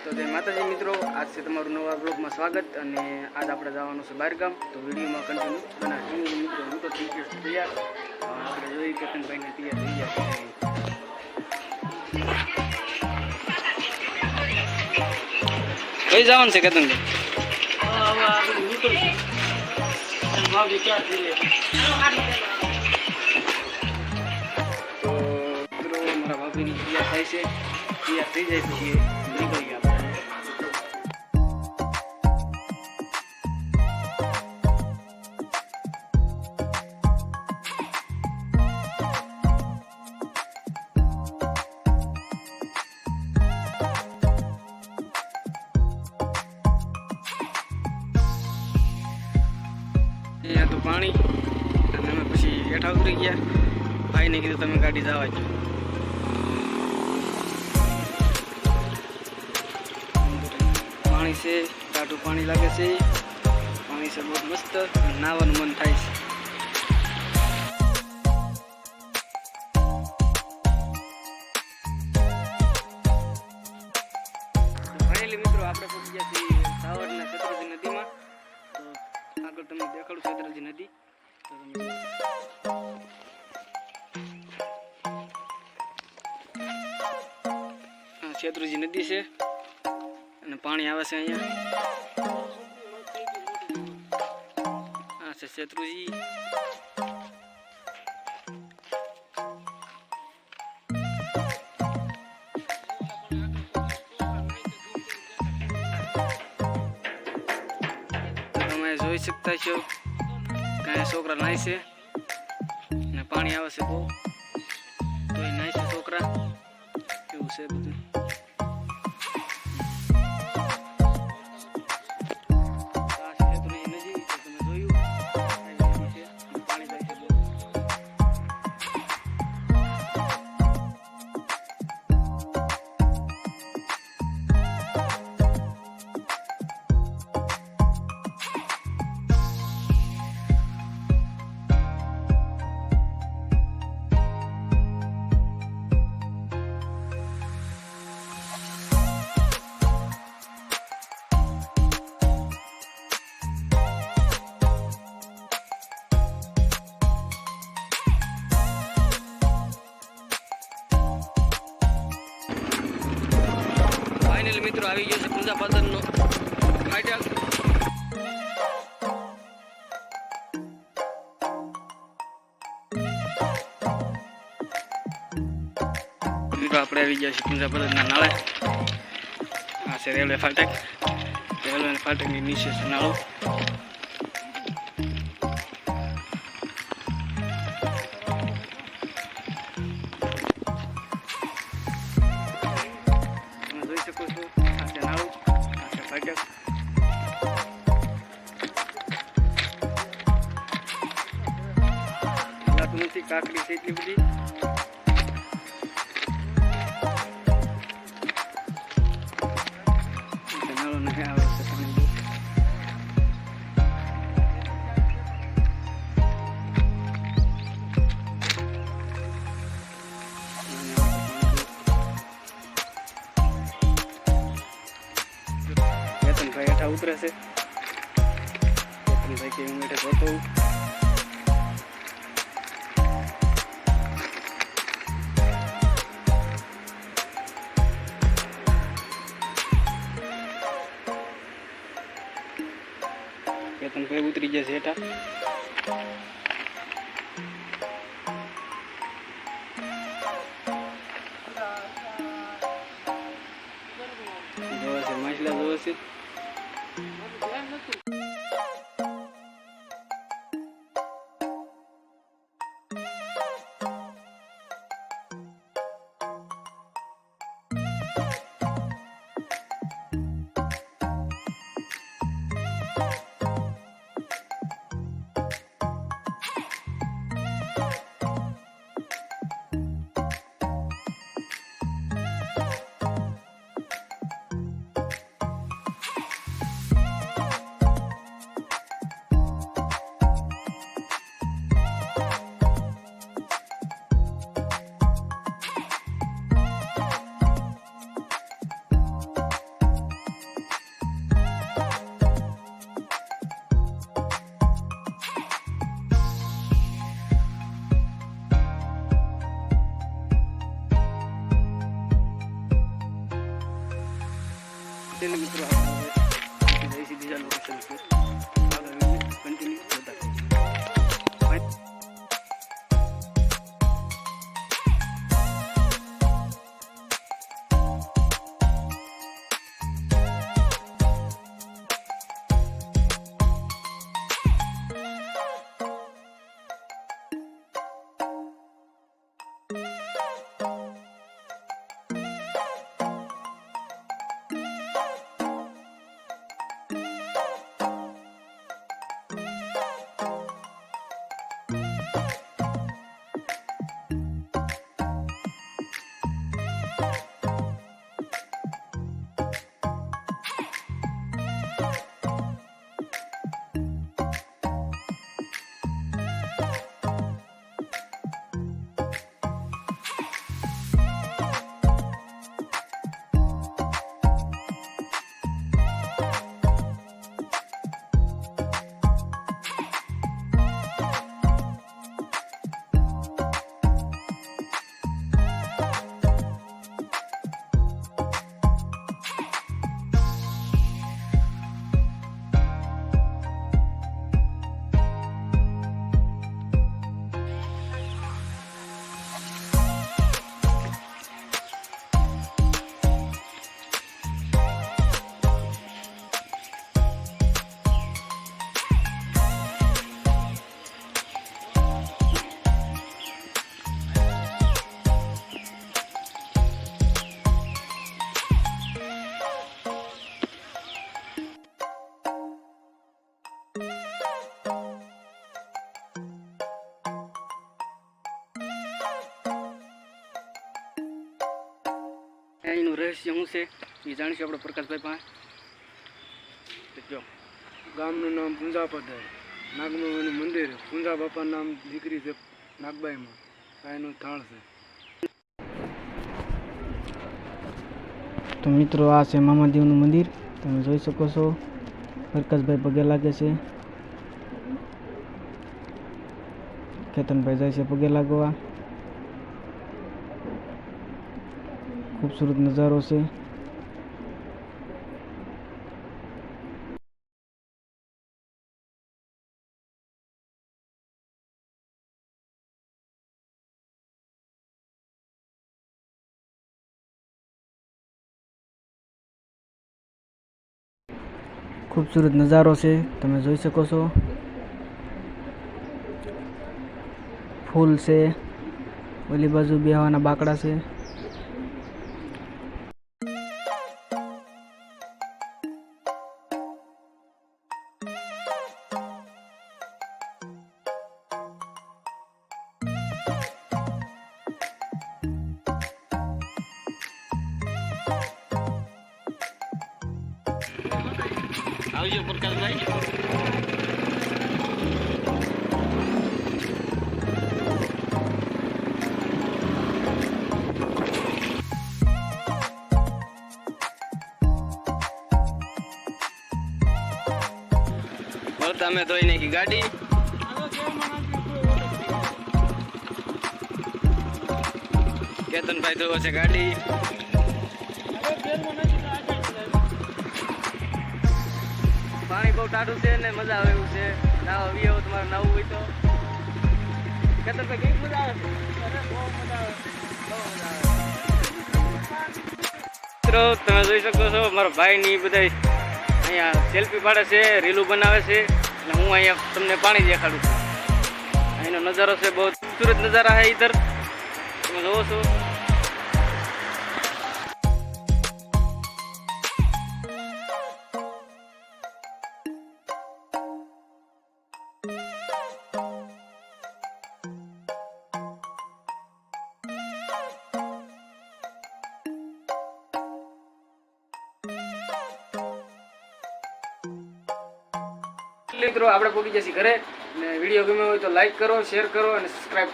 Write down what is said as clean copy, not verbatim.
તો જય માતાજી મિત્રો, આજ છે તમારું નવા બ્લોગમાં સ્વાગત અને આજ આપણે જવાનું છે બહારગામ. તો વિડીયોમાં કન્ટિન્યુ બનાવીએ મિત્રો. હું તો થઈ ગયો તૈયાર. આપણે જોઈએ કેતનભાઈને તૈયાર થઈ ગયા. કઈ જવાનું છે કેતનભાઈ? તો મિત્રો મારા ભાભીની તૈયાર થાય છે. તૈયાર થઈ જાય પછી નીકળી ગયા. અહીંયા તો પાણી અને અમે પછી હેઠા ઉતરી ગયા. ભાઈને કીધું તમે ગાડી જવા જ. પાણી છે, ટાટું પાણી લાગે છે. પાણી છે બહુ મસ્ત. નાવાનું મન થાય છે. ફાઇનલી મિત્રો આપણે પહોંચી ગયા છીએ સાવરના છત્રજી નદીમાં. તો આગળ તમને દેખાડું છત્રજી નદી. છેત્રુજી નદી છે અને પાણી આવે છે અહીંયા. આ છે છેત્રુજી. તમે જોઈ શકતા છો કાંઈ છોકરા નાય છે અને પાણી આવે છે બહુ. તો એ નાય છે છોકરા. એવું છે બધું. ફાઇનલી મિત્રો આવી ગયો છે પૂંજા પાદરનો ફાટક. મિત્રો આપણે આવી ગયા છીએ પૂંજા પાદરના નાળે. આ છે રેલવે ફાટક. રેલવે ફાટકની નીચે છે નાળો. નથી કાકડી છે એટલી બધી. નાળો નથી આવે છે પાણી. કેતનભાઈ હેઠા ઉતરે છે. કેતનભાઈ કે હું હેઠે જોતો હું. કેતનભાઈ ઉતરી જશે હેઠા. જોવે છે માછલા જોવે છે. તેને મિત્રો આપણે જઈશું બીજા લોકેશન પર. આગળ કન્ટિન્યુ જોતા રહીશું. એનું રહસ્ય શું છે એ જાણીશું આપણે પ્રકાશભાઈ પાસે. જો ગામનું નામ પુંજાપદર, નાગબાનું મંદિર, પુંજા બાપાનું નામ દીકરી છે નાગબાઈમાં, આ એનું થાળ છે. તો મિત્રો આ છે મામાદેવનું મંદિર, તમે જોઈ શકો છો. પ્રકાશભાઈ પગે લાગે છે, કેતનભાઈ જાય છે પગે લાગવા. ખૂબસૂરત નજારો છે. ખૂબસૂરત નજારો છે, તમે જોઈ શકો છો. ફૂલ છે, ઓલી બાજુ બેહવાના બાકડા છે. આવજો પ્રકાશભાઈ. તમે ધોઈ નાખી ગાડી. કેતનભાઈ ધોવે છે ગાડી. પાણી બહુ ટાઢું છે ને મજા આવે એવું છે. નાવા વી આવો તમારે નાવું હોય તો. કેતનભાઈ કેવી મજા આવે છે? બહુ મજા આવે. મિત્રો તમે જોઈ શકો છો મારા ભાઈ ની બધા અહીંયા સેલ્ફી પાડે છે, રીલું બનાવે છે, અને હું અહીંયા તમને પાણી દેખાડું છું. અહીંનો નજારો છે, બહુ ખૂબસૂરત નજારા છે ઇધર, તમે જોવો છો. મિત્રો આપણે પહોંચી જશે ઘરે, અને વિડીયો ગમ્યો હોય તો લાઈક કરો, શેર કરો અને સબસ્ક્રાઈબ